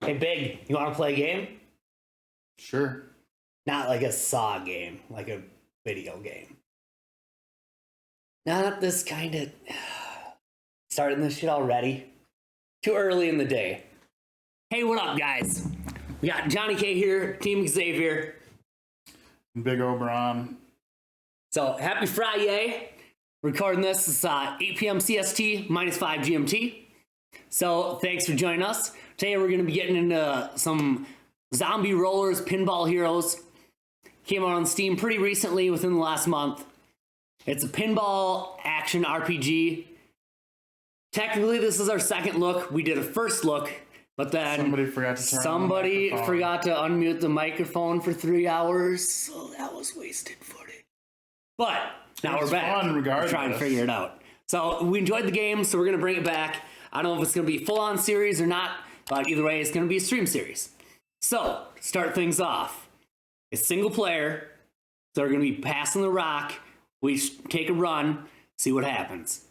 Hey, Big, you want to play a game? Sure. Not like a Saw game, like a video game. Not this kind of... Starting this shit already? Too early in the day. Hey, what up, guys? We got Johnny K here, Team Xavier. Big Oberon. So, happy Friday. Recording this is 8 p.m. CST, minus 5 GMT. So, thanks for joining us. Today we're going to be getting into some Zombie Rollers Pinball Heroes. Came out on Steam pretty recently, within the last month. It's a pinball action RPG. Technically, this is our second look. We did a first look, but then Somebody forgot to turn on the microphone. forgot to unmute the microphone for 3 hours, so that was wasted footage. But now we're back. Fun regardless. We're trying to figure it out. So we enjoyed the game, so we're going to bring it back. I don't know if it's going to be a full-on series or not, but either way, it's going to be a stream series. So, to start things off, it's single player, so we're going to be passing the rock. We take a run, see what happens.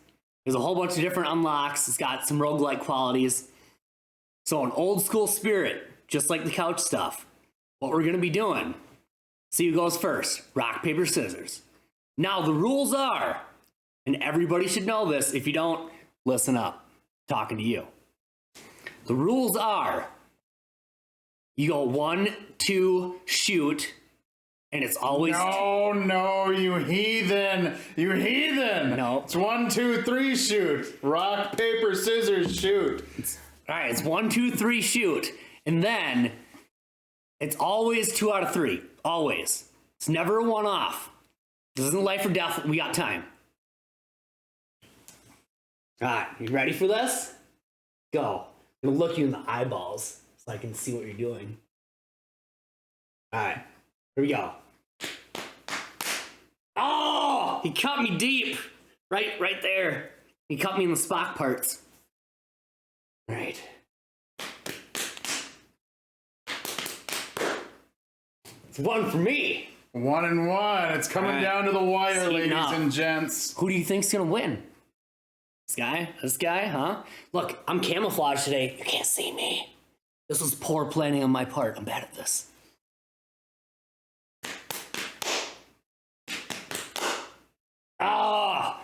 There's a whole bunch of different unlocks. It's got some roguelike qualities. So an old school spirit, just like the couch stuff. What we're going to be doing, see who goes first. Rock, paper, scissors. Now the rules are, and everybody should know this, if you don't, listen up. Talking to you. The rules are, you go 1, 2, shoot, and it's always... No, you heathen. You heathen. No. It's 1, 2, 3, shoot. Rock, paper, scissors, shoot. All right, it's 1, 2, 3, shoot. And then it's always 2 out of 3. Always. It's never a one-off. This isn't life or death. We got time. All right, you ready for this? Go. I'm going to look you in the eyeballs so I can see what you're doing. All right, here we go. Oh, he cut me deep. Right there. He cut me in the Spock parts. All right. It's 1 for me. 1 and 1. It's coming All right. down to the wire, Team ladies up. and gents. Who do you think's gonna win? This guy? This guy? Huh? Look, I'm camouflaged today. You can't see me. This was poor planning on my part. I'm bad at this. Oh!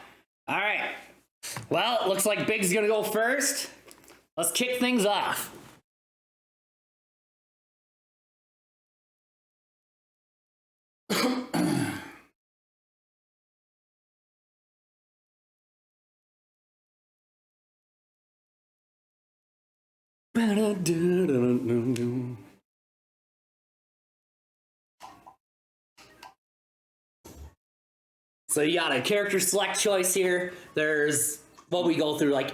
Alright. Well, it looks like Big's gonna go first. Let's kick things off. So you got a character select choice here. There's what we go through, like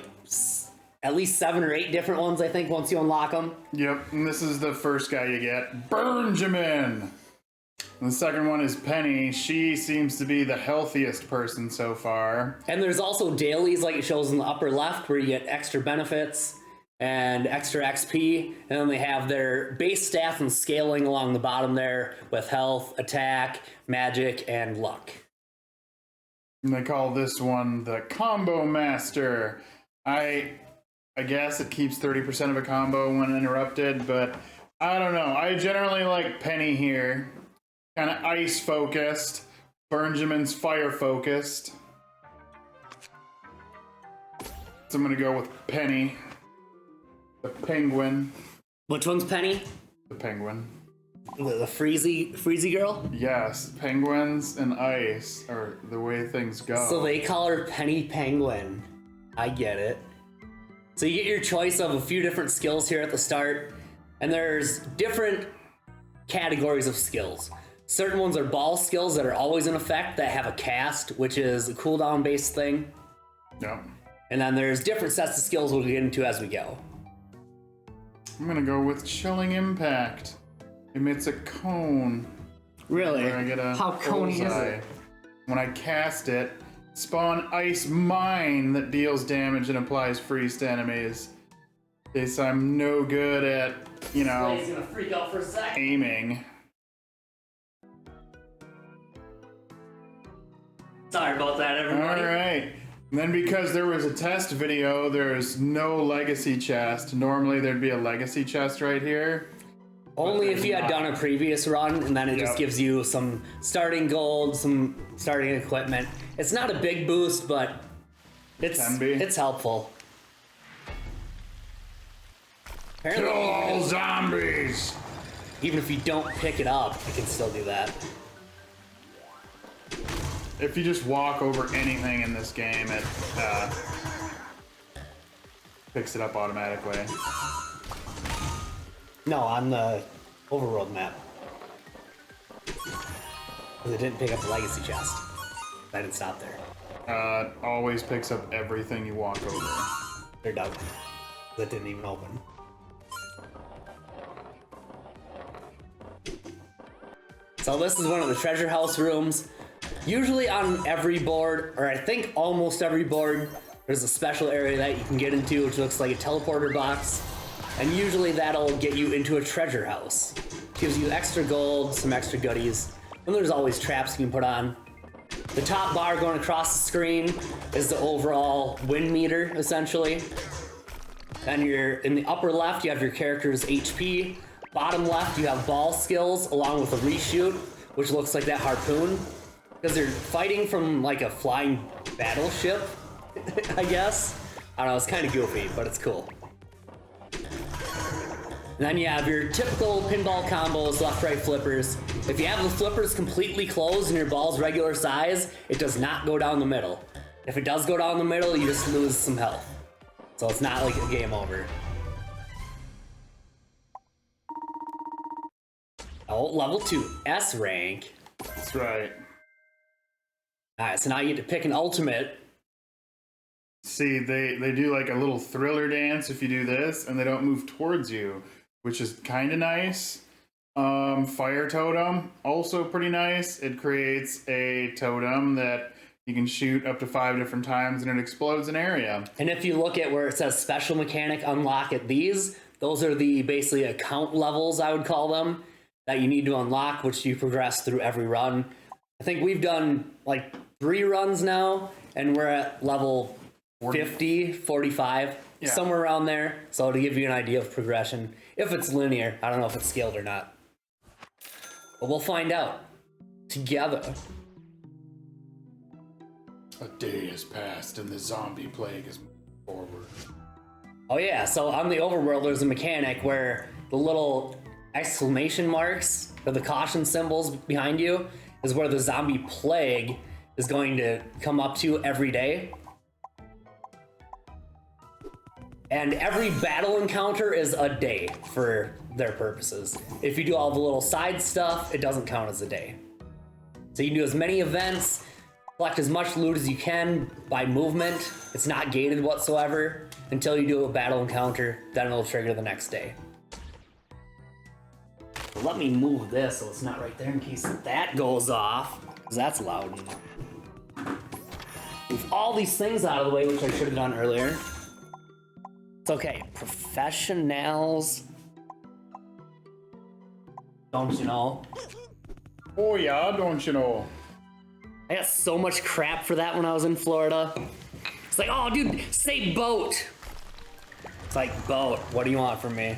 at least 7 or 8 different ones, I think, once you unlock them. Yep, and this is the first guy you get. Benjamin! And the second one is Penny. She seems to be the healthiest person so far. And there's also dailies, like it shows in the upper left, where you get extra benefits and extra XP. And then they have their base stats and scaling along the bottom there with health, attack, magic, and luck. And they call this one the Combo Master. I guess it keeps 30% of a combo when interrupted, but I don't know. I generally like Penny here. Kind of ice focused. Benjamin's fire focused. So I'm gonna go with Penny. The penguin. Which one's Penny? The penguin. The freezy girl? Yes, penguins and ice are the way things go. So they call her Penny Penguin. I get it. So you get your choice of a few different skills here at the start, and there's different categories of skills. Certain ones are ball skills that are always in effect that have a cast, which is a cooldown based thing. Yep. And then there's different sets of skills we'll get into as we go. I'm gonna go with Chilling Impact. Emits a cone. Really? Where I get a How coney is bullseye. it? When I cast it, spawn Ice Mine that deals damage and applies freeze to enemies. Okay, so I'm no good at, you know, He's gonna freak out for a second. aiming. Sorry about that, everybody. Alright. And then because there was a test video, there's no legacy chest. Normally there'd be a legacy chest right here. Only if you had done a previous run, and then it just gives you some starting gold, some starting equipment. It's not a big boost, but it's helpful. Kill all zombies! Even if you don't pick it up, you can still do that. If you just walk over anything in this game, it picks it up automatically. No, on the overworld map. Because it didn't pick up the legacy chest. I didn't stop there. Always picks up everything you walk over. They're done. That didn't even open. So this is one of the treasure house rooms. Usually on every board, or I think almost every board, there's a special area that you can get into which looks like a teleporter box. And usually that'll get you into a treasure house. Gives you extra gold, some extra goodies. And there's always traps you can put on. The top bar going across the screen is the overall win meter, essentially. Then you're in the upper left, you have your character's HP. Bottom left, you have ball skills along with a reshoot, which looks like that harpoon. Because they're fighting from like a flying battleship, I guess. I don't know, it's kind of goofy, but it's cool. And then you have your typical pinball combos, left-right flippers. If you have the flippers completely closed and your ball's regular size, it does not go down the middle. If it does go down the middle, you just lose some health. So it's not like a game over. Oh, level 2, S rank. That's right. Alright, so now you get to pick an ultimate. See, they do like a little thriller dance if you do this, and they don't move towards you, which is kind of nice. Fire totem, also pretty nice. It creates a totem that you can shoot up to 5 different times and it explodes an area. And if you look at where it says special mechanic unlock at these, those are the basically account levels, I would call them, that you need to unlock, which you progress through every run. I think we've done like 3 runs now, and we're at level 50, 45, somewhere around there. So to give you an idea of progression, if it's linear, I don't know if it's scaled or not. But we'll find out together. A day has passed and the zombie plague is moving forward. Oh yeah, so on the overworld there's a mechanic where the little exclamation marks, or the caution symbols behind you, is where the zombie plague is going to come up to every day. And every battle encounter is a day for their purposes. If you do all the little side stuff, it doesn't count as a day. So you can do as many events, collect as much loot as you can by movement. It's not gated whatsoever until you do a battle encounter, then it'll trigger the next day. So let me move this so it's not right there in case that goes off, because that's loud. Move all these things out of the way, which I should have done earlier. It's okay. Professionals. Don't you know? Oh yeah, don't you know? I got so much crap for that when I was in Florida. It's like, oh dude, say boat. It's like, boat, what do you want from me?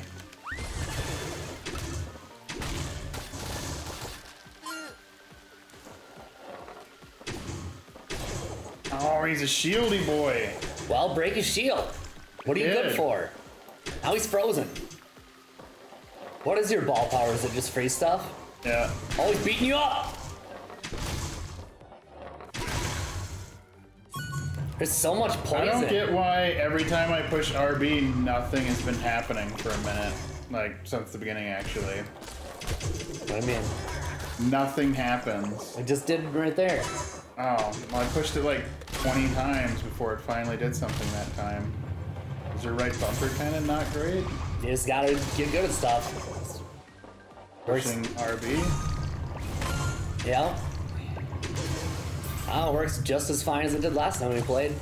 Oh, he's a shieldy boy. Well, break his shield. What are you good for? Now he's frozen. What is your ball power? Is it just free stuff? Yeah. Oh, he's beating you up! There's so much poison. I don't get why every time I push RB, nothing has been happening for a minute. Like, since the beginning, actually. What do you mean? Nothing happens. I just did right there. Oh, well, I pushed it like 20 times before it finally did something that time. Is your right bumper kind of not great? You just gotta get good at stuff. Pushing RB? Yeah. Oh, it works just as fine as it did last time we played.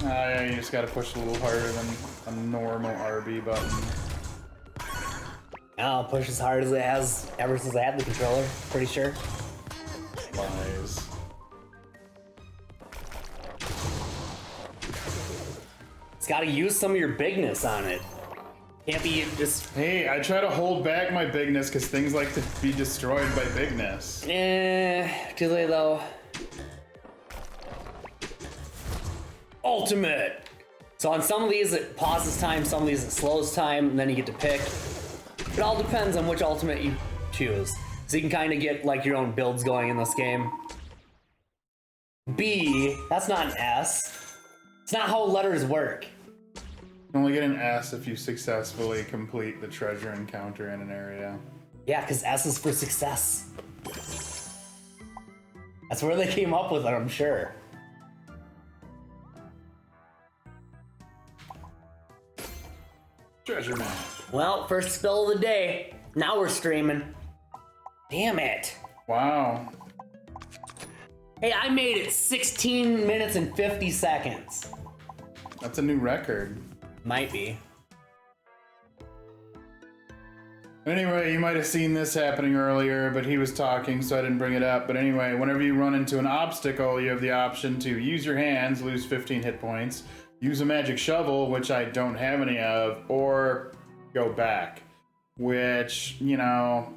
Yeah, you just gotta push a little harder than a normal RB button. I'll push as hard as it has ever since I had the controller, pretty sure. Lies. gotta use some of your bigness on it. Can't be just, Hey, I try to hold back my bigness because things like to be destroyed by bigness. do they though? Ultimate! So on some of these it pauses time, some of these it slows time, and then you get to pick. It all depends on which ultimate you choose. So you can kind of get like your own builds going in this game. B, that's not an S. It's not how letters work. You only get an S if you successfully complete the treasure encounter in an area. Yeah, because S is for success. That's where they came up with it, I'm sure. Treasure map. Well, first spill of the day. Now we're streaming. Damn it. Wow. Hey, I made it 16 minutes and 50 seconds. That's a new record. Might be. Anyway, you might have seen this happening earlier, but he was talking, so I didn't bring it up. But anyway, whenever you run into an obstacle, you have the option to use your hands, lose 15 hit points, use a magic shovel, which I don't have any of, or go back. Which, you know,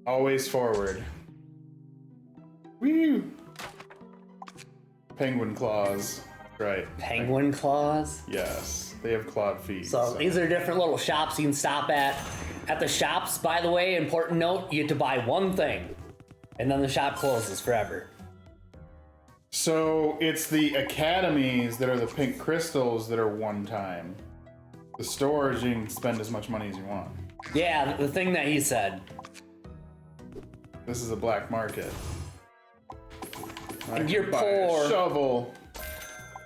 always forward. Woo! Penguin claws. Right. Penguin claws. Yes. They have clawed feet. So these are different little shops you can stop at. At the shops, by the way, important note, you get to buy one thing. And then the shop closes forever. So it's the academies that are the pink crystals that are one time. The stores, you can spend as much money as you want. Yeah, the thing that he said. This is a black market. I You're could buy poor. a shovel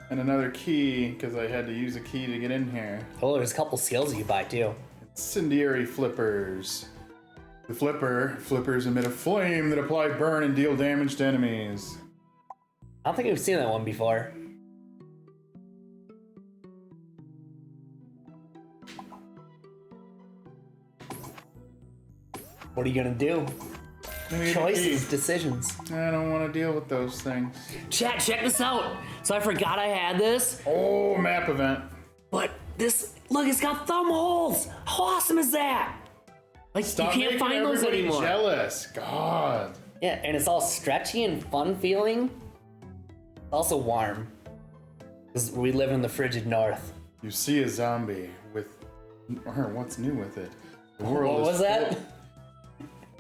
and another key because I had to use a key to get in here. Oh, there's a couple skills you buy too. Incendiary flippers. The flippers emit a flame that apply burn and deal damage to enemies. I don't think we've seen that one before. What are you gonna do? Maybe Choices, decisions. I don't want to deal with those things. Chat, check this out. So I forgot I had this, Oh, map event. but this, look, it's got thumb holes. How awesome is that? Like, Stop you can't making find those everybody anymore. Jealous. God. Yeah, and it's all stretchy and fun feeling. Also warm. Because we live in the frigid north. You see a zombie with, or what's new with it? The world What is was that? full-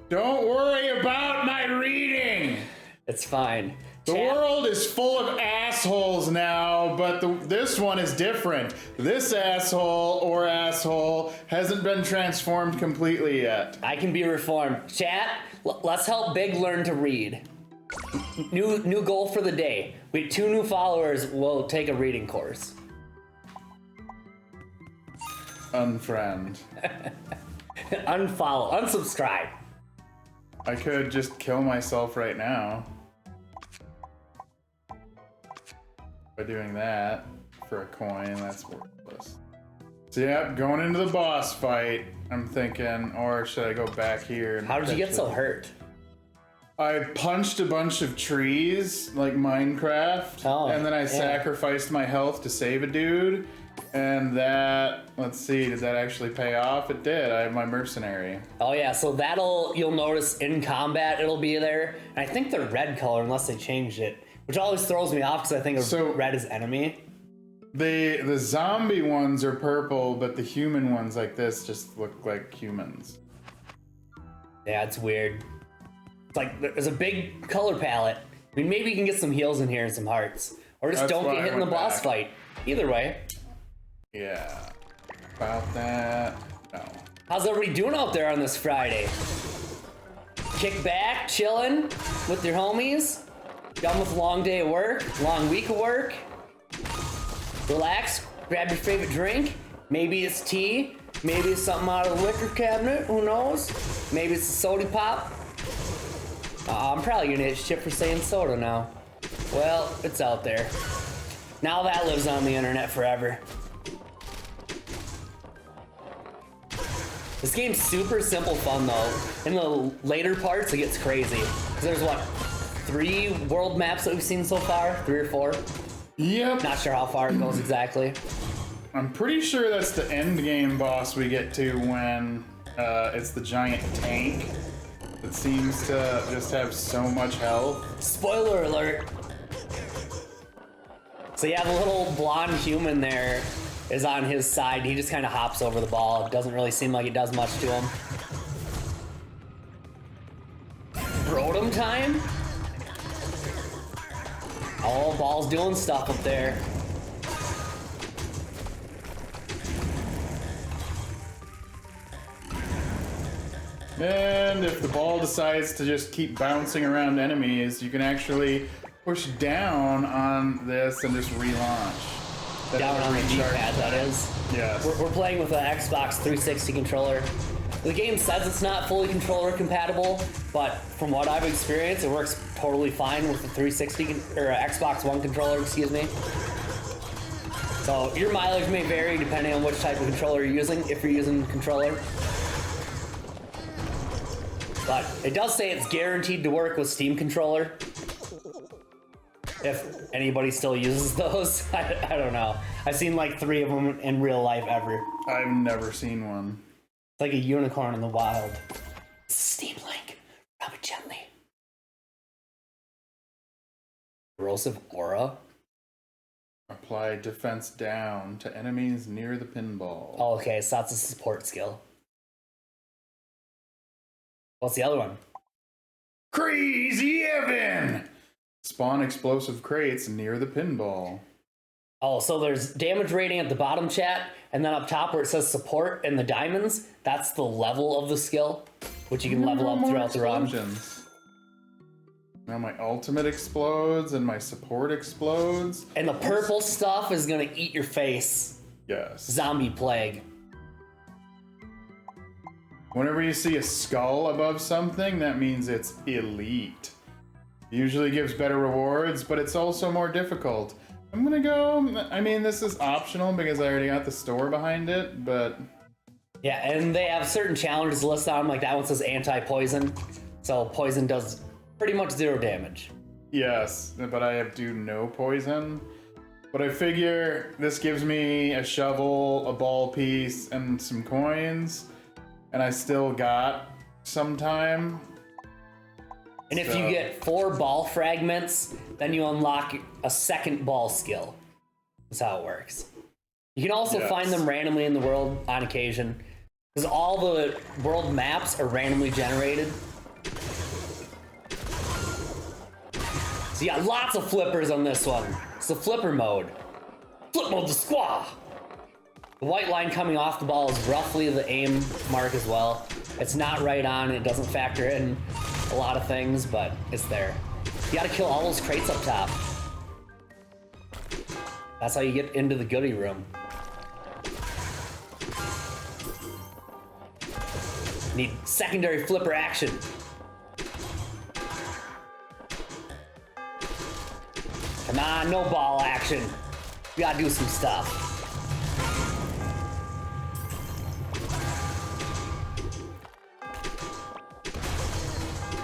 Don't worry about my reading. It's fine. The Chat, world is full of assholes now, but this one is different. This asshole hasn't been transformed completely yet. I can be reformed. Chat, let's help Big learn to read. New goal for the day. We 2 new followers will take a reading course. Unfriend. Unfollow, unsubscribe. I could just kill myself right now. By doing that for a coin, that's worthless. So yeah, going into the boss fight, I'm thinking, or should I go back here? And How did you get so potentially- hurt? I punched a bunch of trees, like Minecraft, Oh, and then I yeah. sacrificed my health to save a dude, and that, let's see, did that actually pay off? It did. I have my mercenary. Oh yeah, so you'll notice in combat it'll be there. And I think they're red color unless they changed it, which always throws me off because I think of So- red as enemy. The zombie ones are purple, but the human ones like this just look like humans. Yeah, it's weird. It's like there's a big color palette. I mean, maybe you can get some heals in here and some hearts, or just That's don't why get I hit in the went boss back. fight. Either way. Yeah. About that, no. How's everybody doing out there on this Friday? Kick back, chilling with your homies. Done with a long day of work, long week of work. Relax, grab your favorite drink. Maybe it's tea. Maybe it's something out of the liquor cabinet. Who knows? Maybe it's a soda pop. I'm probably gonna hit shit for saying soda now. Well, it's out there. Now that lives on the internet forever. This game's super simple fun though. In the later parts, it gets crazy. 'Cause there's what, 3 world maps that we've seen so far? 3 or 4? Yep. Not sure how far it goes exactly. I'm pretty sure that's the end game boss we get to when it's the giant tank that seems to just have so much health. Spoiler alert. So yeah, the little blonde human there is on his side. He just kind of hops over the ball. It doesn't really seem like it does much to him. Rotom time? Oh, ball's doing stuff up there. And if the ball decides to just keep bouncing around enemies, you can actually push down on this and just relaunch. That Down on the recharge D-pad, that is. Yes. We're playing with an Xbox 360 controller. The game says it's not fully controller compatible, but from what I've experienced, it works totally fine with the 360 or Xbox One controller, excuse me. So your mileage may vary depending on which type of controller you're using, if you're using the controller. But it does say it's guaranteed to work with Steam controller. If anybody still uses those, I don't know. I've seen like 3 of them in real life ever. I've never seen one. It's like a unicorn in the wild. Steam Link. Rub it gently. Corrosive Aura. Apply defense down to enemies near the pinball. Oh, okay, so that's a support skill. What's the other one? Crazy Evan! Spawn explosive crates near the pinball. Oh, so there's damage rating at the bottom, chat, and then up top where it says support and the diamonds, that's the level of the skill, which you can level up throughout the run. Now my ultimate explodes and my support explodes. And the purple stuff is gonna eat your face. Yes. Zombie plague. Whenever you see a skull above something, that means it's elite. Usually gives better rewards, but it's also more difficult. I'm gonna go, I mean, this is optional because I already got the store behind it, but... Yeah, and they have certain challenges listed on them, like that one says anti-poison. So poison does pretty much 0 damage. Yes, but I do no poison. But I figure this gives me a shovel, a ball piece, and some coins. And I still got some time. And if you get 4 ball fragments, then you unlock a second ball skill. That's how it works. You can also find them randomly in the world on occasion, because all the world maps are randomly generated. So you got lots of flippers on this one. It's the flipper mode. Flip mode the squaw! The white line coming off the ball is roughly the aim mark as well. It's not right on, it doesn't factor in a lot of things, but it's there. You gotta kill all those crates up top. That's how you get into the goodie room. Need secondary flipper action. Come on, no ball action. We gotta do some stuff.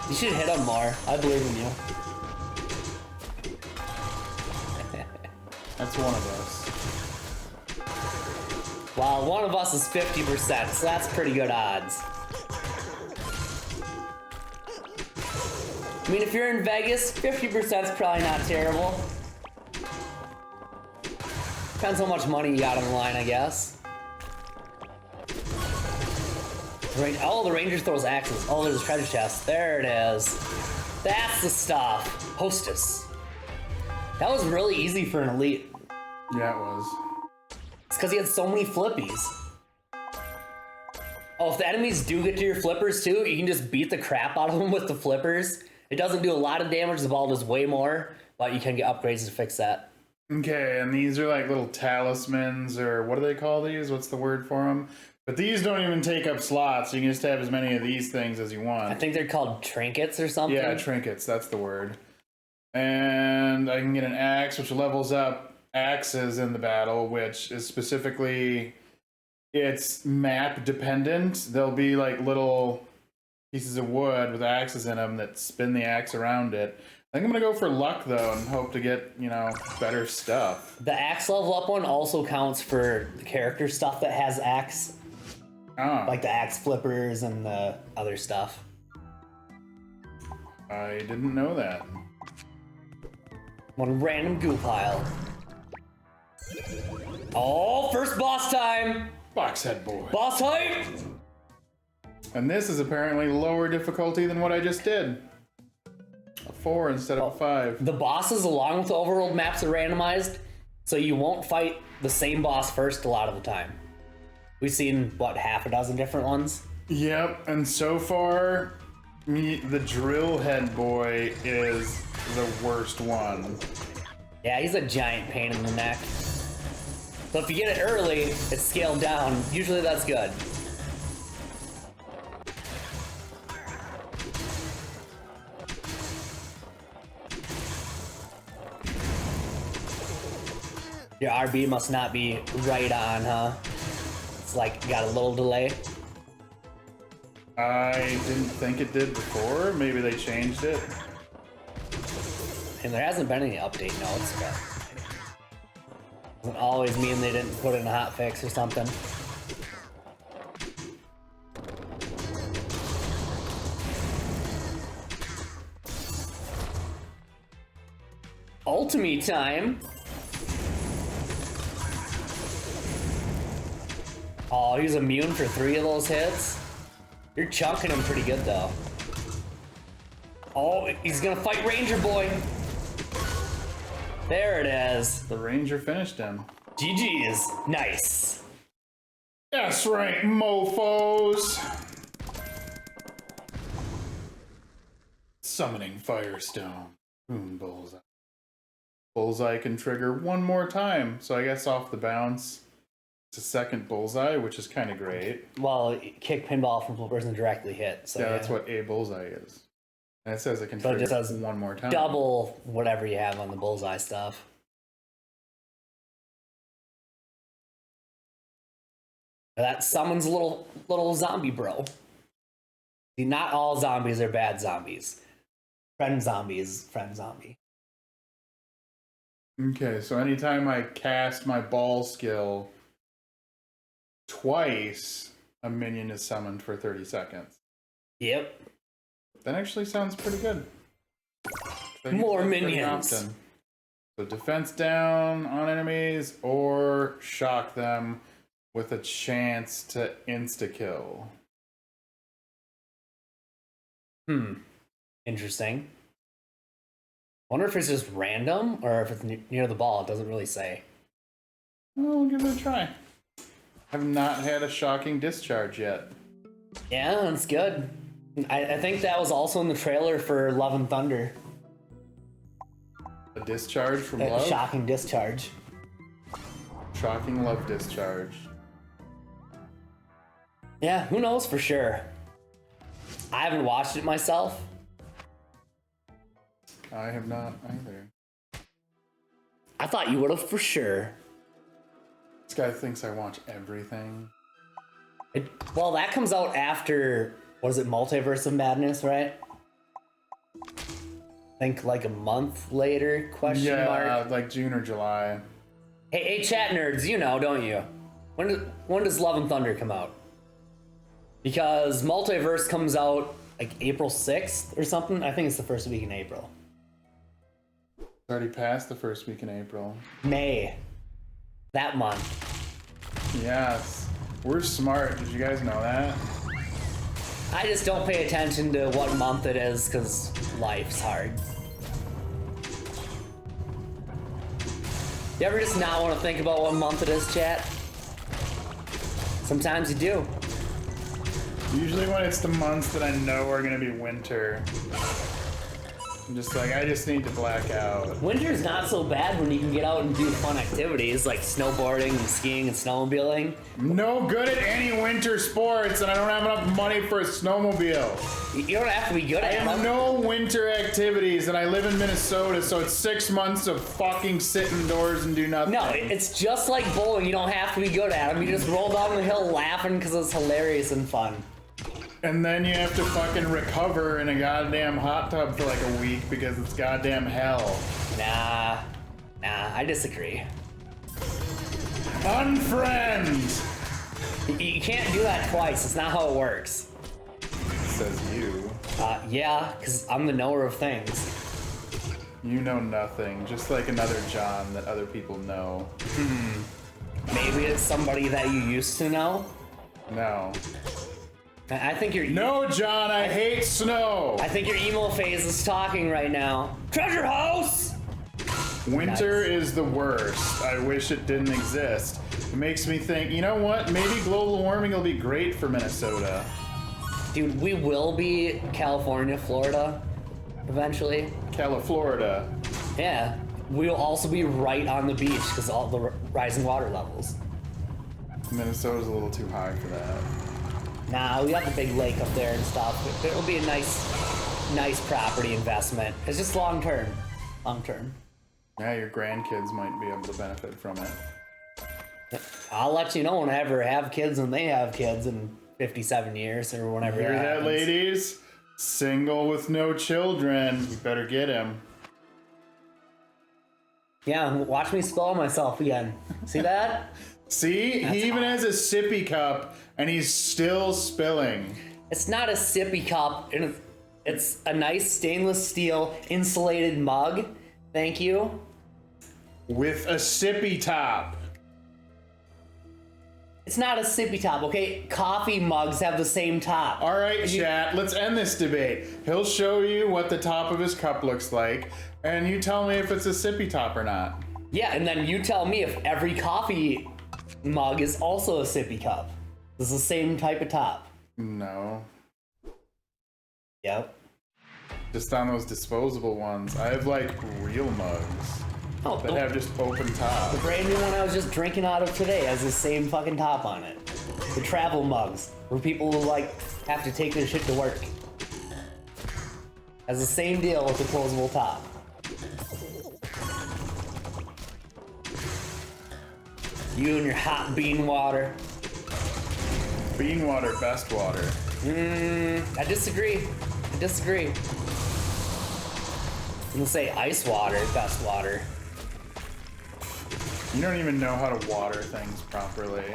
You should hit him more. I believe in you. That's one of us. Well, one of us is 50%, so that's pretty good odds. I mean, if you're in Vegas, 50% is probably not terrible. Depends how much money you got on the line, I guess. Oh, the ranger throws axes. Oh, there's a treasure chest. There it is. That's the stuff. Hostess. That was really easy for an elite. Yeah, it was. It's because he had so many flippies. Oh, if the enemies do get to your flippers too, you can just beat the crap out of them with the flippers. It doesn't do a lot of damage. The ball does way more, but you can get upgrades to fix that. Okay, and these are like little talismans, or what do they call these? What's the word for them? But these don't even take up slots. You can just have as many of these things as you want. I think they're called trinkets or something. Yeah, trinkets, that's the word. And I can get an axe, which levels up axes in the battle, which is specifically, it's map dependent. There'll be like little pieces of wood with axes in them that spin the axe around it. I think I'm gonna go for luck though and hope to get, you know, better stuff. The axe level up one also counts for the character stuff that has axe, Oh, like the axe flippers and the other stuff. I didn't know that. One random goo pile. Oh, first boss time! Boxhead boy. Boss hype! And this is apparently lower difficulty than what I just did. A 4 instead of a 5. The bosses along with the overworld maps are randomized, so you won't fight the same boss first a lot of the time. We've seen, what, half a dozen different ones? Yep, and so far, the drill head boy is the worst one. Yeah, he's a giant pain in the neck. So if you get it early, it's scaled down. Usually that's good. Your RB must not be right on, huh? It's like got a little delay. I didn't think it did before. Maybe they changed it. And there hasn't been any update notes, but doesn't always mean they didn't put in a hot fix or something. Ultimate time. Oh, he's immune for 3 of those hits. You're chunking him pretty good though. Oh, he's gonna fight Ranger Boy. There it is. The ranger finished him. GG's. Nice. That's right, mofos. Summoning Firestone. Boom, bullseye. Bullseye can trigger one more time, so I guess off the bounce, it's a second bullseye, which is kind of great. Well, kick pinball from the person directly hit. So Yeah, that's what a bullseye is. And it says it can So it trigger just says one more time. double whatever you have on the bullseye stuff. That summons a little zombie bro. See, not all zombies are bad zombies. Friend zombie is friend zombie. Okay, so anytime I cast my ball skill twice, a minion is summoned for 30 seconds. Yep. That actually sounds pretty good. I use More that pretty minions. often. So defense down on enemies or shock them with a chance to insta-kill. Interesting. Wonder if it's just random or if it's near the ball. It doesn't really say. Well, we'll give it a try. Have not had a shocking discharge yet. Yeah, that's good. I think that was also in the trailer for Love and Thunder. A discharge from love? Shocking discharge. Shocking love discharge. Yeah, who knows for sure. I haven't watched it myself. I have not either. I thought you would have for sure. This guy thinks I watch everything. Well, that comes out after, what is it, Multiverse of Madness, right? I think like a month later, question mark. Like June or July. Hey, chat nerds, you know, don't you? When does Love and Thunder come out? Because Multiverse comes out like April 6th or something. I think it's the first week in April. It's already past the first week in April. May. That month. Yes. We're smart. Did you guys know that? I just don't pay attention to what month it is because life's hard. You ever just not want to think about what month it is, chat? Sometimes you do. Usually when it's the months that I know are going to be winter. I'm just like, I just need to black out. Winter's not so bad when you can get out and do fun activities like snowboarding and skiing and snowmobiling. I'm no good at any winter sports and I don't have enough money for a snowmobile. You don't have to be good I at have them. no winter activities and I live in Minnesota, so it's 6 months of fucking sit indoors and do nothing. No, it's just like bowling. You don't have to be good at them. You just roll down the hill laughing because it's hilarious and fun. And then you have to fucking recover in a goddamn hot tub for like a week because it's goddamn hell. Nah, I disagree. Unfriend! You can't do that twice. It's not how it works. Says you. Yeah, because I'm the knower of things. You know nothing. Just like another John that other people know. Maybe it's somebody that you used to know. No. I think you're. No, John, I hate snow! I think your emo phase is talking right now. Treasure house. Winter Nice. is the worst. I wish it didn't exist. It makes me think, you know what? Maybe global warming will be great for Minnesota. Dude, we will be California, Florida, eventually. Florida. Yeah, we'll also be right on the beach because all the rising water levels. Minnesota's a little too high for that. Nah, we got the big lake up there and stuff. It'll be a nice property investment. It's just long term. Yeah, your grandkids might be able to benefit from it. I'll let you know when I ever have kids and they have kids in 57 years or whenever Hear that that, happens. ladies? Single with no children. You better get him. Yeah, watch me spoil myself again. See that? See? That's He even hot. has a sippy cup and he's still spilling. It's not a sippy cup. It's a nice stainless steel insulated mug. Thank you. With a sippy top. It's not a sippy top, okay? Coffee mugs have the same top. All right, chat, let's end this debate. He'll show you what the top of his cup looks like, and you tell me if it's a sippy top or not. Yeah, and then you tell me if every coffee mug is also a sippy cup. It's the same type of top. No. Yep. Just on those disposable ones. I have like real mugs Oh, that have just open the tops. brand new one I was just drinking out of today has the same fucking top on it. The travel mugs, where people like have to take their shit to work. Has the same deal with the closable top. You and your hot bean water. Bean water, best water. I disagree. I'm gonna say ice water, best water. You don't even know how to water things properly.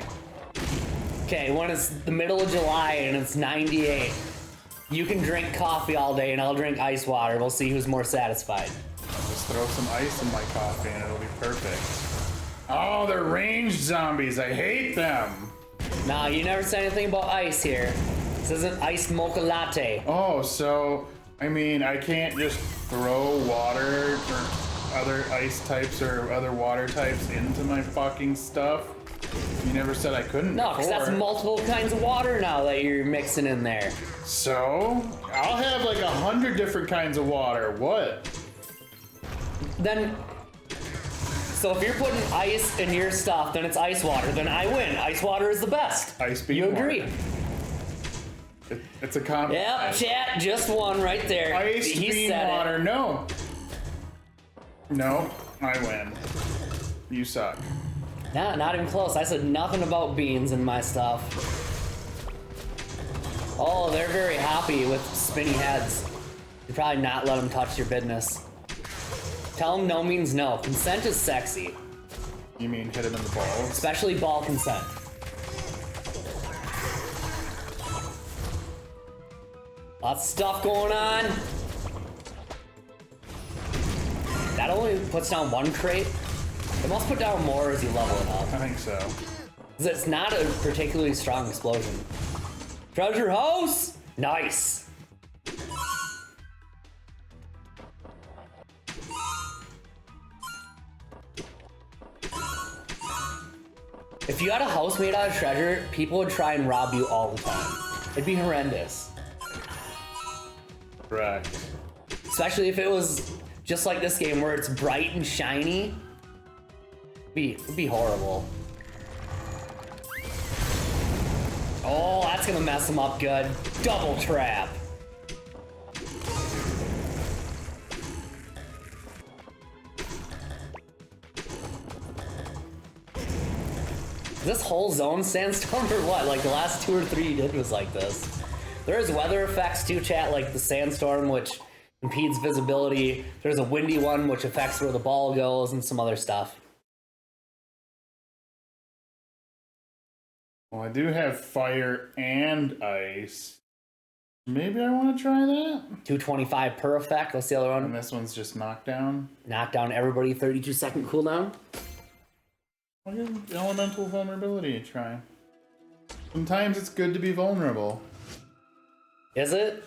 Okay, when it's the middle of July and it's 98, you can drink coffee all day and I'll drink ice water. We'll see who's more satisfied. Just throw some ice in my coffee and it'll be perfect. Oh, they're ranged zombies. I hate them. Nah, you never said anything about ice here. This isn't iced mocha latte. Oh, so, I mean, I can't just throw water or other ice types or other water types into my fucking stuff? You never said I couldn't No, because that's before. multiple kinds of water now that you're mixing in there. So, I'll have like 100 different kinds of water. What? Then, so if you're putting ice in your stuff, then it's ice water. Then I win. Ice water is the best. Ice bean You agree? water. It's a compromise. Yep, chat, just one right there. Iced He bean said water, no. No, I win. You suck. it. Nah, not even close. I said nothing about beans in my stuff. Oh, they're very happy with spinny heads. You probably not let them touch your business. Tell them no means no. Consent is sexy, You mean hit him in the balls? especially ball consent. Lots of stuff going on. That only puts down one crate. It must put down more as you level it up. I think so. 'Cause it's not a particularly strong explosion. Treasure house! Nice. If you had a house made out of treasure, people would try and rob you all the time. It'd be horrendous. Correct. Especially if it was just like this game where it's bright and shiny. It'd be horrible. Oh, that's gonna mess them up good. Double trap. This whole zone sandstorm or what? Like the last 2 or 3 you did was like this. There's weather effects too, chat, like the sandstorm, which impedes visibility. There's a windy one, which affects where the ball goes, and some other stuff. Well, I do have fire and ice. Maybe I want to try that. 225 per effect. What's the other And one? this one's just knockdown. Knock down everybody, 32-second cooldown. I'll give elemental vulnerability a try. Sometimes it's good to be vulnerable. Is it?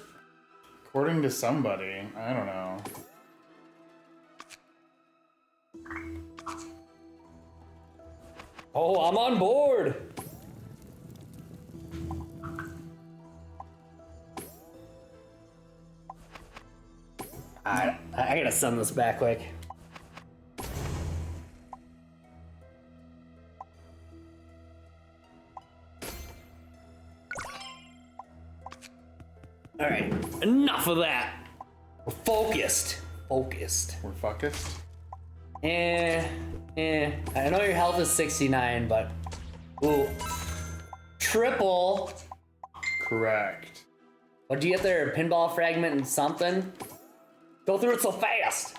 According to somebody. I don't know. Oh, I'm on board. I gotta send this back quick. All right, enough of that. We're focused. Focused. We're focused. I know your health is 69, but ooh, triple. Correct. What do you get there? A pinball fragment and something? Go through it so fast.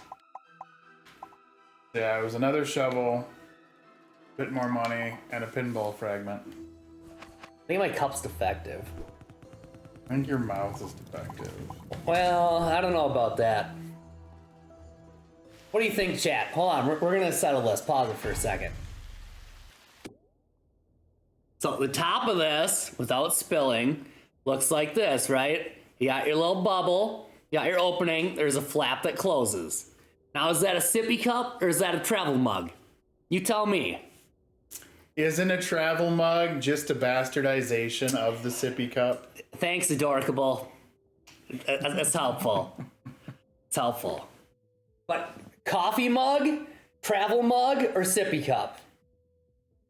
Yeah, it was another shovel, a bit more money, and a pinball fragment. I think my cup's defective. I think your mouth is defective. Well, I don't know about that. What do you think, chat? Hold on, we're gonna settle this. Pause it for a second. So the top of this, without spilling, looks like this, right? You got your little bubble, you got your opening, there's a flap that closes. Now, is that a sippy cup or is that a travel mug? You tell me. Isn't a travel mug just a bastardization of the sippy cup? Thanks, Adorkable. That's helpful. It's helpful. But coffee mug, travel mug, or sippy cup?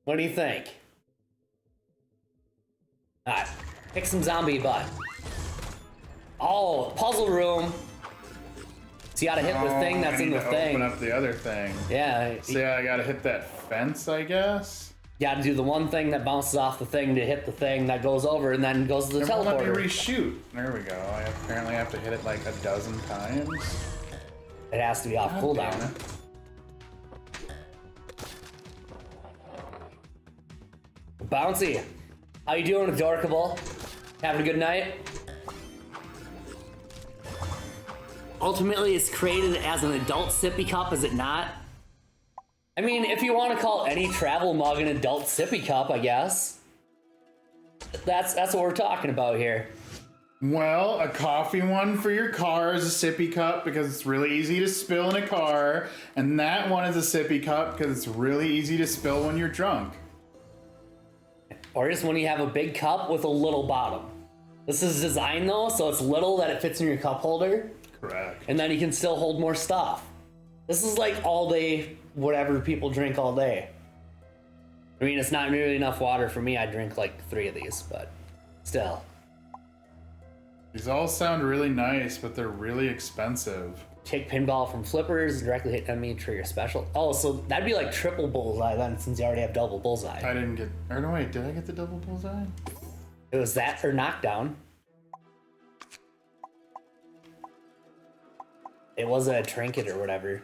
What do you think? Alright, pick some zombie butt. Oh, puzzle room. So you gotta hit the thing that's in the thing. Open up the other thing. Yeah, So yeah, I gotta hit that fence, I guess. you gotta do the one thing that bounces off the thing to hit the thing that goes over and then goes to the It won't let me teleporter. reshoot. There we go. I apparently have to hit it like a dozen times. It has to be off God cooldown. damn it. Bouncy, how you doing, Adorkable? Having a good night? Ultimately, it's created as an adult sippy cup, is it not? I mean, if you want to call any travel mug an adult sippy cup, I guess. That's what we're talking about here. Well, a coffee one for your car is a sippy cup because it's really easy to spill in a car, and that one is a sippy cup because it's really easy to spill when you're drunk. Or just when you have a big cup with a little bottom. This is designed though, so it's little that it fits in your cup holder, Correct. and then you can still hold more stuff. This is like all day, whatever people drink all day. I mean, it's not nearly enough water for me. I drink like 3 of these, but still. These all sound really nice, but they're really expensive. Take pinball from flippers, directly hit enemy, trigger special. Oh, so that'd be like triple bullseye then, since you already have double bullseye. I didn't get. Or no, wait, did I get the double bullseye? It was that or knockdown. It was a trinket or whatever.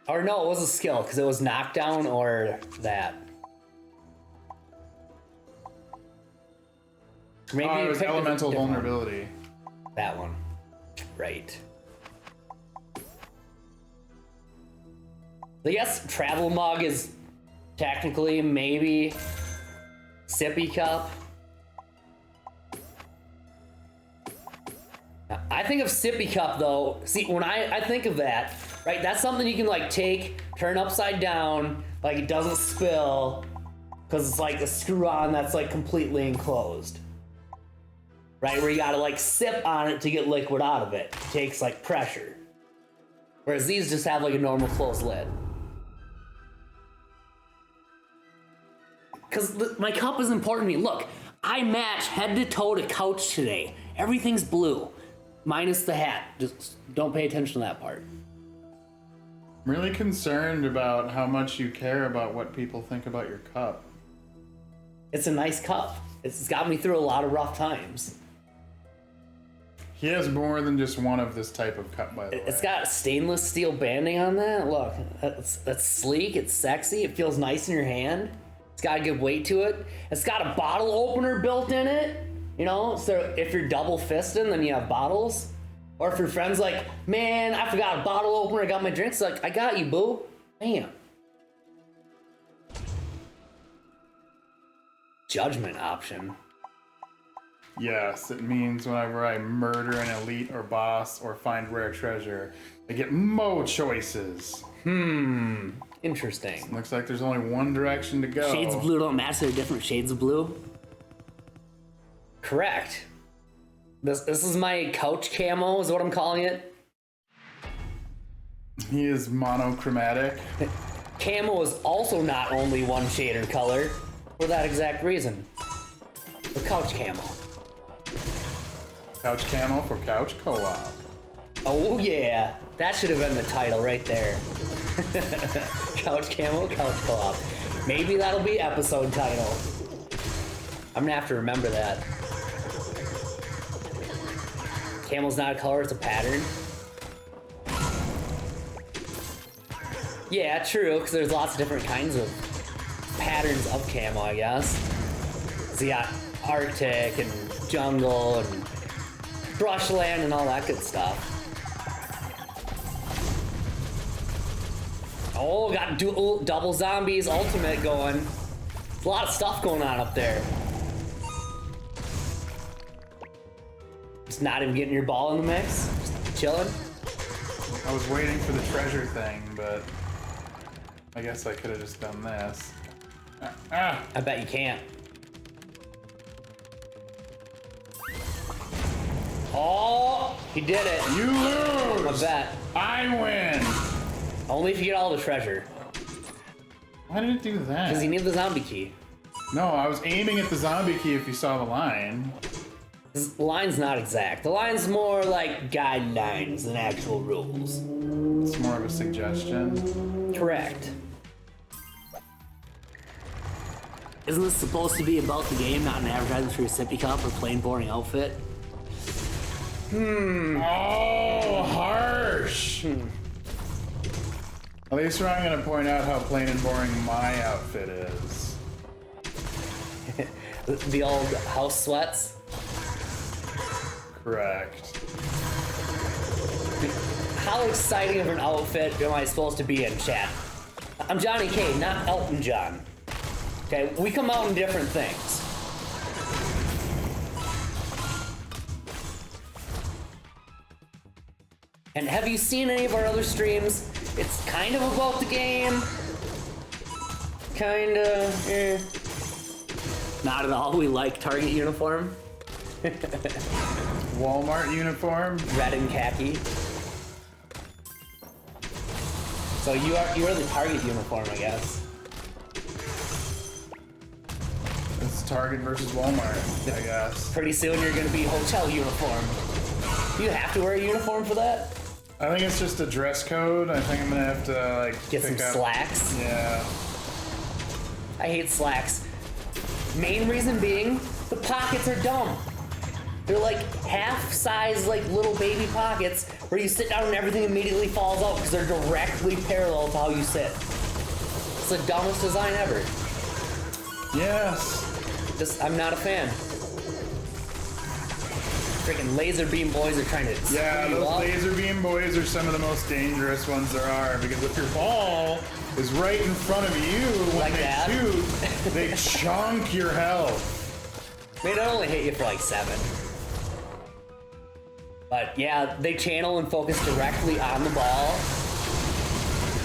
Or no, it was a skill, because it was knockdown or that. Maybe Oh, you it was picked a elemental different one. vulnerability. That one. Right. I guess travel mug is technically maybe sippy cup. I think of sippy cup though. See, when I think of that, right, that's something you can like take, turn upside down, like it doesn't spill, because it's like a screw on that's like completely enclosed. Right, where you gotta like sip on it to get liquid out of it. It takes like pressure. Whereas these just have like a normal closed lid. Because my cup is important to me. Look, I match head to toe to couch today. Everything's blue. Minus the hat. Just don't pay attention to that part. I'm really concerned about how much you care about what people think about your cup. It's a nice cup. It's got me through a lot of rough times. He has more than just one of this type of cup, by the way. It's got stainless steel banding on that. Look, that's sleek. It's sexy. It feels nice in your hand. It's got a good weight to it. It's got a bottle opener built in it. You know, so if you're double fisting, then you have bottles. Or if your friend's like, man, I forgot a bottle opener. I got my drinks. Like, I got you, boo. Bam. Judgment option. Yes, it means whenever I murder an elite or boss or find rare treasure, I get mo choices. Interesting. Looks like there's only one direction to go. Shades of blue don't match. They're different shades of blue. Correct. This is my couch camo, is what I'm calling it. He is monochromatic. Camo is also not only one shade or color for that exact reason. The couch camo. Couch camo for couch co-op. Oh yeah, that should have been the title right there. Couch camo, couch co-op. Maybe that'll be episode title. I'm gonna have to remember that. Camo's not a color, it's a pattern. Yeah, true, because there's lots of different kinds of patterns of camo, I guess. So you got Arctic and jungle and brushland and all that good stuff. Oh, got double zombies ultimate going. There's a lot of stuff going on up there. Just not even getting your ball in the mix. Just chilling. I was waiting for the treasure thing, but I guess I could have just done this. I bet you can't. Oh, he did it. You lose! I bet. I win! Only if you get all the treasure. Why did it do that? Because you need the zombie key. No, I was aiming at the zombie key if you saw the line. The line's not exact. The line's more like guidelines than actual rules. It's more of a suggestion. Correct. Isn't this supposed to be about the game, not an advertisement for your sippy cup or plain boring outfit? Oh, harsh! At least I'm gonna point out how plain and boring my outfit is. The old house sweats? Correct. How exciting of an outfit am I supposed to be in, chat? I'm Johnny K, not Elton John. Okay, we come out in different things. And have you seen any of our other streams? It's kind of about the game. Kinda, eh. Not at all. We like Target uniform. Walmart uniform. Red and khaki. So you're the Target uniform, I guess. It's Target versus Walmart, I guess. Pretty soon you're gonna be hotel uniform. You have to wear a uniform for that? I think it's just a dress code. I think I'm gonna have to like Get some pick up. slacks. Yeah. I hate slacks. Main reason being, the pockets are dumb. They're like half-size, like little baby pockets where you sit down and everything immediately falls out because they're directly parallel to how you sit. It's the dumbest design ever. Yes. I'm not a fan. Freaking laser beam boys are trying to Yeah, screw you those up. laser beam boys are some of the most dangerous ones there are because if your ball is right in front of you when Like they that? shoot, they chunk your health. They only hit you for like 7. But yeah, they channel and focus directly on the ball.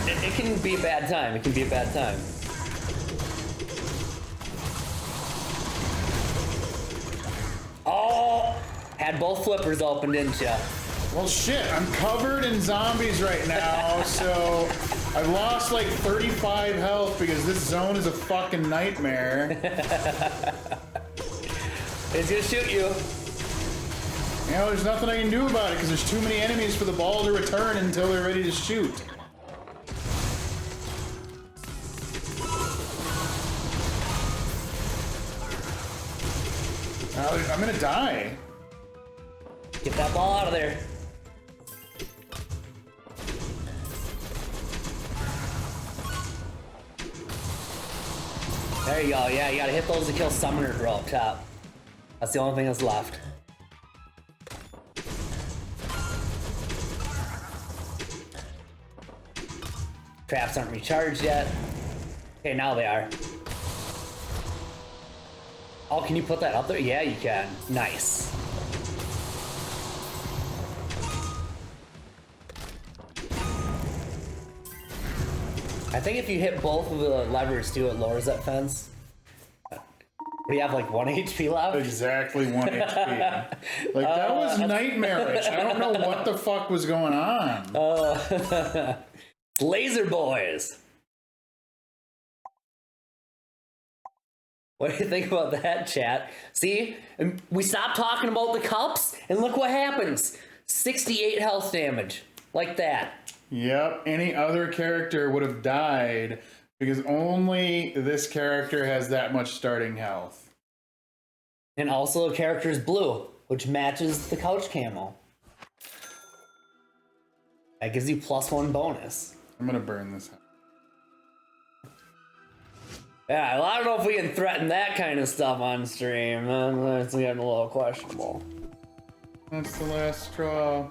It can be a bad time. It can be a bad time. Oh! Had both flippers open, didn't ya? Well, shit, I'm covered in zombies right now, so I've lost like 35 health because this zone is a fucking nightmare. It's gonna shoot you. You know, there's nothing I can do about it because there's too many enemies for the ball to return until they're ready to shoot. I'm gonna die. Get that ball out of there. There you go. Yeah, you gotta hit those to kill Summoner Girl up top. That's the only thing that's left. Traps aren't recharged yet. Okay, now they are. Oh, can you put that up there? Yeah, you can. Nice. I think if you hit both of the levers too, it lowers that fence. What do you have, like 1 HP left? Exactly 1 HP. Like, that was nightmarish. I don't know what the fuck was going on. Laser boys. What do you think about that, chat? See, we stopped talking about the cups, and look what happens. 68 health damage, like that. Yep, any other character would have died because only this character has that much starting health. And also the character is blue, which matches the couch camo. That gives you +1 bonus. I'm gonna burn this out. Yeah, I don't know if we can threaten that kind of stuff on stream. It's getting a little questionable. That's the last straw.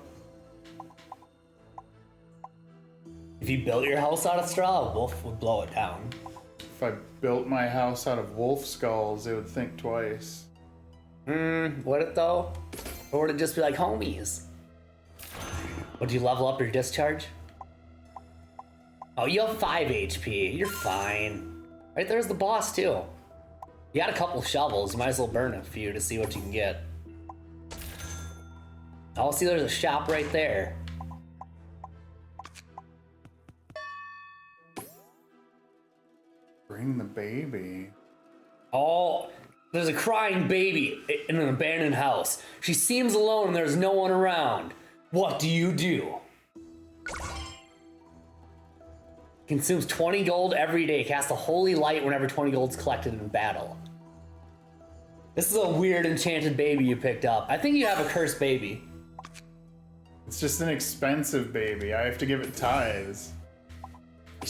If you built your house out of straw, a wolf would blow it down. If I built my house out of wolf skulls, they would think twice. Would it though? Or would it just be like homies? Would you level up your discharge? Oh, you have 5 HP. You're fine. Right there's the boss too. You got a couple shovels. You might as well burn a few to see what you can get. Oh, see, there's a shop right there. Bring the baby. Oh, there's a crying baby in an abandoned house. She seems alone and there's no one around. What do you do? Consumes 20 gold every day. Cast a holy light whenever 20 gold's collected in battle. This is a weird enchanted baby you picked up. I think you have a cursed baby. It's just an expensive baby. I have to give it tithes.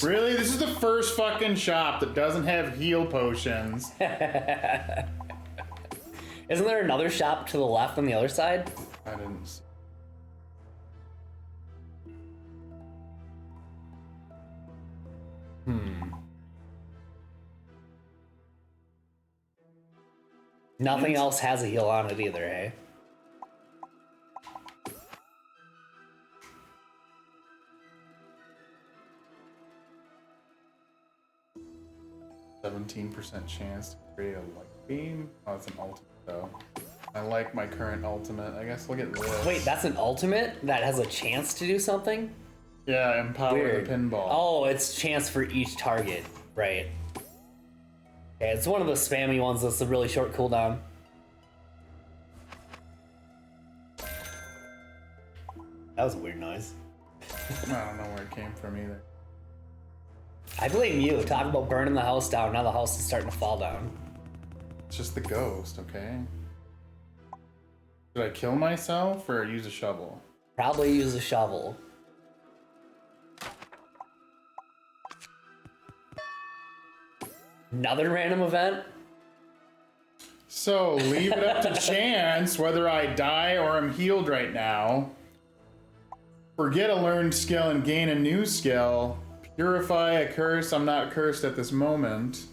Really? This is the first fucking shop that doesn't have heal potions. Isn't there another shop to the left on the other side? I didn't see. Nothing else has a heal on it either, eh? 17% chance to create a light beam. Oh, it's an ultimate though. I like my current ultimate. I guess we'll get this. Wait, that's an ultimate that has a chance to do something? Yeah, empower Weird. the pinball. Oh, it's chance for each target. Right. Okay, it's one of the spammy ones that's a really short cooldown. That was a weird noise. I don't know where it came from either. I blame you. Talk about burning the house down. Now the house is starting to fall down. It's just the ghost, okay? Did I kill myself or use a shovel? Probably use a shovel. Another random event? So, leave it up to chance whether I die or am healed right now. Forget a learned skill and gain a new skill. Purify a curse. I'm not cursed at this moment.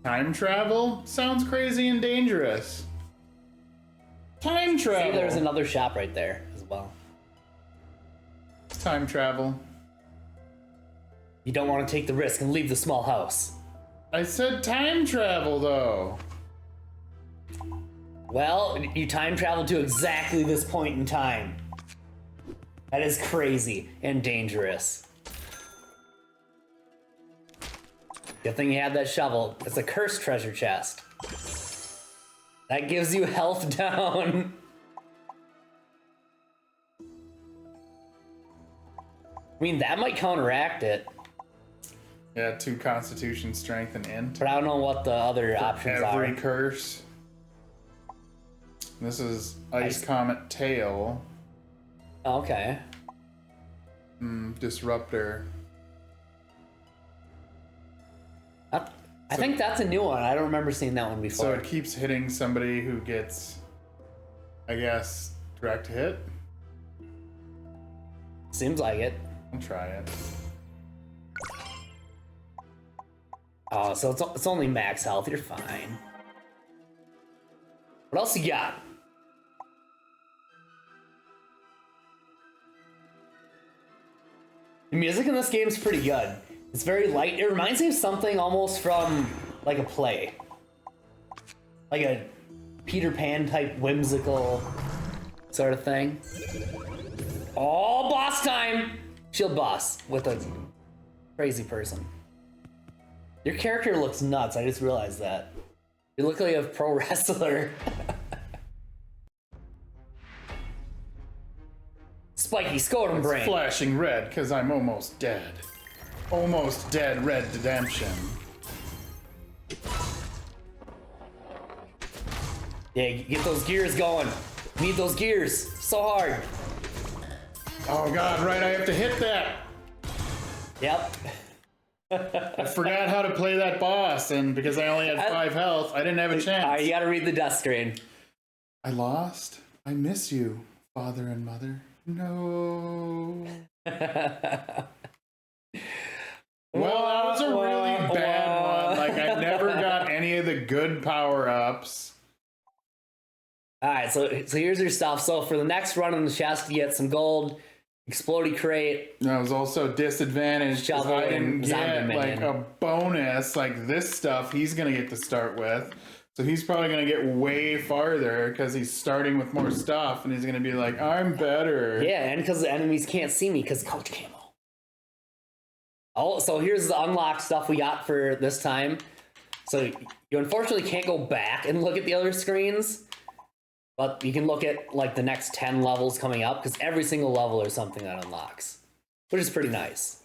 Time travel? Sounds crazy and dangerous. Time travel. See, there's another shop right there as well. Time travel. You don't want to take the risk and leave the small house. I said time travel though. Well, you time travel to exactly this point in time. That is crazy and dangerous. Good thing you had that shovel. It's a cursed treasure chest. That gives you health down. I mean, that might counteract it, Yeah, 2 constitution, strength, and int. but I don't know what the other options Every are. curse. This is Ice Comet Tail. Okay. Disruptor. I think that's a new one. I don't remember seeing that one before. So it keeps hitting somebody who gets, I guess, direct hit. Seems like it. I'll try it. Oh, so it's only max health. You're fine. What else you got? The music in this game is pretty good. It's very light. It reminds me of something almost from like a play. Like a Peter Pan type whimsical sort of thing. Oh, boss time! Shield boss with a crazy person. Your character looks nuts. I just realized that. You look like a pro wrestler. Spiky Scrotum Brain. Flashing red because I'm almost dead. Almost dead red redemption. Yeah, get those gears going. Need those gears so hard. Oh god, right, I have to hit that. Yep. I forgot how to play that boss, and because I only had 5 health, I didn't have a chance. You gotta read the death screen. I lost. I miss you, father and mother. No. Well, that was a really bad one. Like, I never got any of the good power-ups. Alright, so here's your stuff. So for the next run on the chest, you get some gold, explodey crate. I was also disadvantaged because Shovel I didn't and zombie get like minion. a bonus like this stuff he's gonna get to start with. So he's probably gonna get way farther because he's starting with more stuff and he's gonna be like, I'm better. Yeah, and because the enemies can't see me because Coach Camo. Oh, so here's the unlocked stuff we got for this time. So you unfortunately can't go back and look at the other screens, but you can look at like the next 10 levels coming up because every single level there's something that unlocks, which is pretty nice.